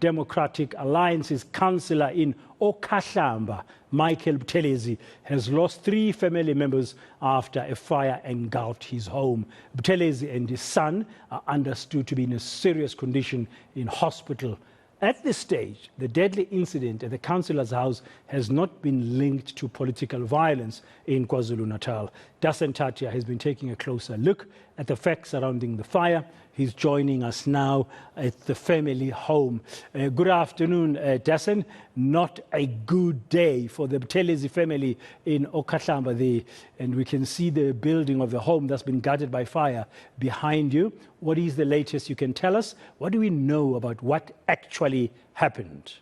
Democratic Alliance's councillor in Okhahlamba, Buthelezi, has lost 3 family members after a fire engulfed his home. Buthelezi and his son are understood to be in a serious condition in hospital. At this stage, the deadly incident at the councillor's house has not been linked to political violence in KwaZulu-Natal. Dasen Thathiah has been taking a closer look at the facts surrounding the fire. He's joining us now at the family home. Good afternoon, Dasen. Not a good day for the Buthelezi family in Okhahlamba there. And we can see the building of the home that's been gutted by fire behind you. What is the latest you can tell us? What do we know about what actually happened?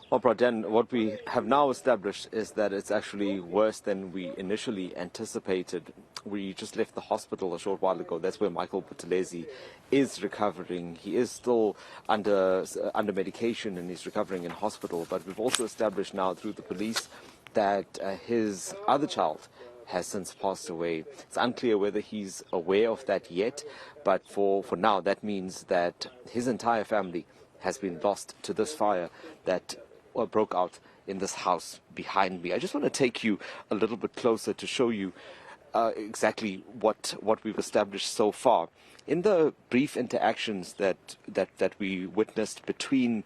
Well, Pradan, what we have now established is that it's actually worse than we initially anticipated. We just left the hospital a short while ago. That's where Michael Buthelezi is recovering. He is still under medication and he's recovering in hospital. But we've also established now through the police that his other child has since passed away. It's unclear whether he's aware of that yet, but for now that means that his entire family has been lost to this fire that broke out in this house behind me. I just want to take you a little bit closer to show you exactly what we've established so far. In the brief interactions that we witnessed between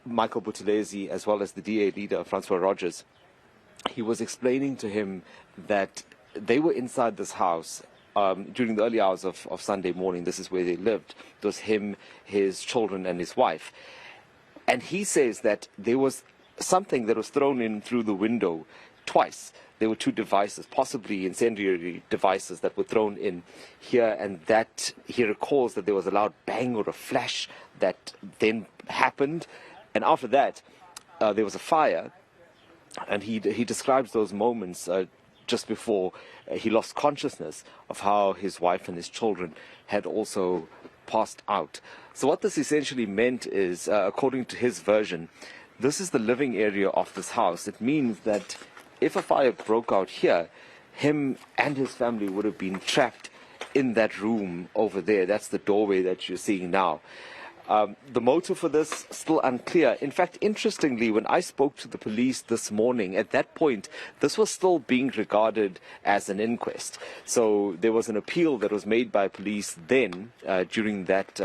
Michael Buthelezi as well as the DA leader, Francois Rogers, he was explaining to him that they were inside this house during the early hours of Sunday morning. This is where they lived. It was him, his children and his wife. And he says that there was something that was thrown in through the window twice. There were 2 devices, possibly incendiary devices, that were thrown in here, and that he recalls that there was a loud bang or a flash that then happened. And after that, there was a fire, and he describes those moments just before he lost consciousness of how his wife and his children had also passed out. So what this essentially meant is, according to his version, this is the living area of this house. It means that if a fire broke out here, him and his family would have been trapped in that room over there. That's the doorway that you're seeing now. The motive for this, still unclear. In fact, interestingly, when I spoke to the police this morning, at that point, this was still being regarded as an inquest. So there was an appeal that was made by police then during that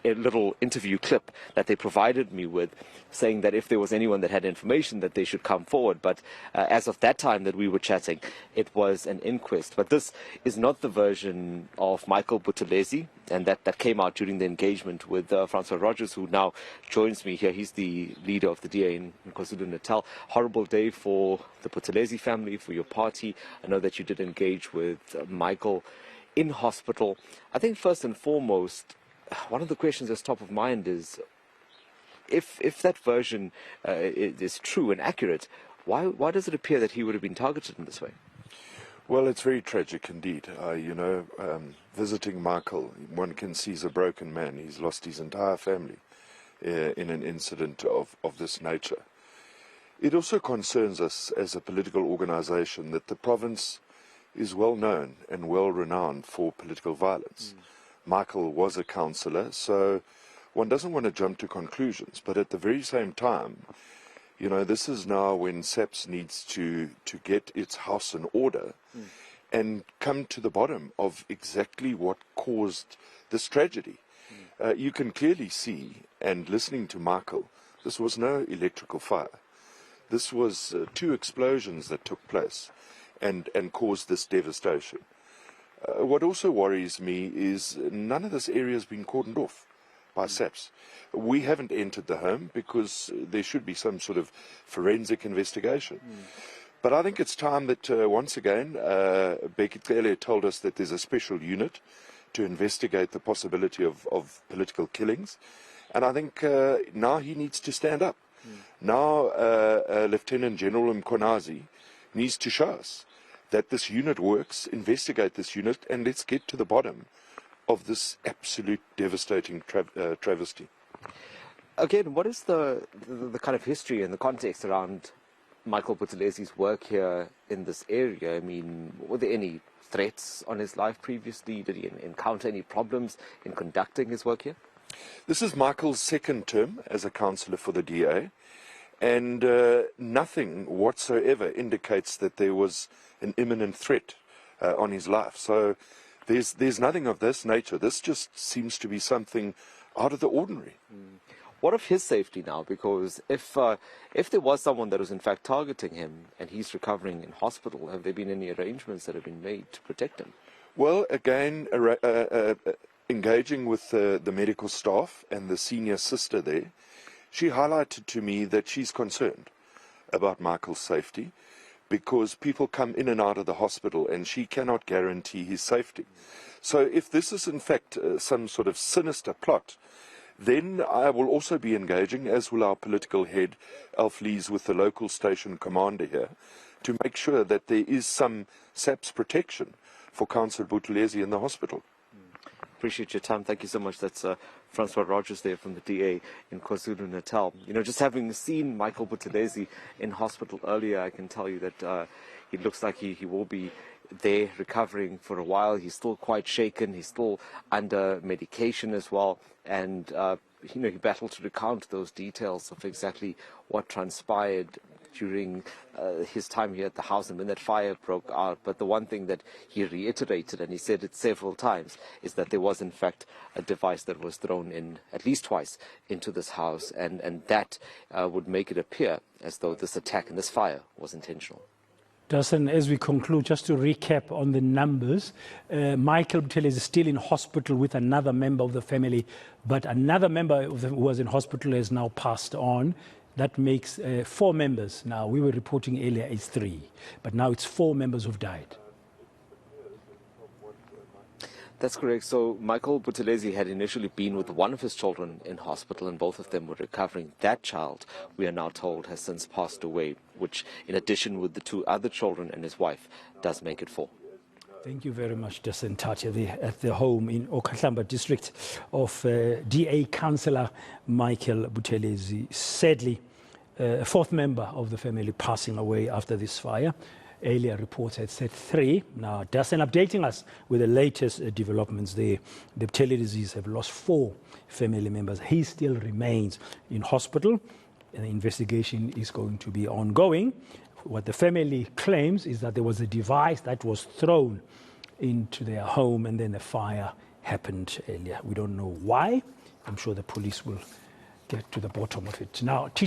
little interview clip that they provided me with, saying that if there was anyone that had information that they should come forward. But as of that time that we were chatting, it was an inquest. But this is not the version of Michael Buthelezi, and that came out during the engagement with Francois Rogers, who now joins me here. He's the leader of the DA in KwaZulu-Natal. Horrible day for the Buthelezi family, for your party. I know that you did engage with Michael in hospital. I think first and foremost, one of the questions that's top of mind is, if that version is true and accurate, why does it appear that he would have been targeted in this way? Well, it's very tragic indeed. Visiting Michael, one can see he's a broken man. He's lost his entire family in an incident of this nature. It also concerns us as a political organization that the province is well known and well renowned for political violence. Michael was a councillor, so one doesn't want to jump to conclusions, but at the very same time, this is now when SAPS needs to get its house in order and come to the bottom of exactly what caused this tragedy. You can clearly see, and listening to Michael, this was no electrical fire. This was 2 explosions that took place and caused this devastation. What also worries me is none of this area has been cordoned off by SAPS. We haven't entered the home because there should be some sort of forensic investigation. But I think it's time that, once again, Becky clearly told us that there's a special unit to investigate the possibility of political killings. And I think now he needs to stand up. Now Lieutenant General Mkonazi needs to show us that this unit works, investigate this unit, and let's get to the bottom of this absolute devastating travesty. Again, what is the kind of history and the context around Michael Buthelezi's work here in this area? I mean, were there any threats on his life previously? Did he encounter any problems in conducting his work here? This is Michael's second term as a councillor for the DA, and nothing whatsoever indicates that there was an imminent threat on his life. So there's nothing of this nature. This just seems to be something out of the ordinary. What of his safety now? Because if there was someone that was in fact targeting him and he's recovering in hospital, have there been any arrangements that have been made to protect him? Well, again, engaging with the medical staff and the senior sister there, she highlighted to me that she's concerned about Michael's safety because people come in and out of the hospital and she cannot guarantee his safety. So if this is in fact some sort of sinister plot, then I will also be engaging, as will our political head, Alf Lees, with the local station commander here, to make sure that there is some SAPS protection for Councillor Buthelezi in the hospital. Appreciate your time. Thank you so much. That's Francois Rogers there from the DA in KwaZulu-Natal. You know, just having seen Michael Buthelezi in hospital earlier, I can tell you that it looks like he will be there recovering for a while. He's still quite shaken. He's still under medication as well. And, you know, he battled to recount those details of exactly what transpired during his time here at the house and when that fire broke out. But the one thing that he reiterated, and he said it several times, is that there was in fact a device that was thrown in at least twice into this house, and that would make it appear as though this attack and this fire was intentional. Dasen, as we conclude, just to recap on the numbers, Michael Buthelezi is still in hospital with another member of the family, but another member who was in hospital has now passed on. That makes 4 members now. We were reporting earlier it's 3, but now it's 4 members who've died. That's correct. So Michael Buthelezi had initially been with one of his children in hospital, and both of them were recovering. That child, we are now told, has since passed away, which, in addition with the 2 other children and his wife, does make it 4. Thank you very much, Dasen Thathiah, at the home in Okhahlamba district of DA Councillor Michael Buthelezi. Sadly, a 4th member of the family passing away after this fire. Earlier reports had said 3. Now, Dasen updating us with the latest developments there. The Buthelezis have lost 4 family members. He still remains in hospital, and the investigation is going to be ongoing. What the family claims is that there was a device that was thrown into their home and then the fire happened earlier. We don't know why. I'm sure the police will get to the bottom of it. Now,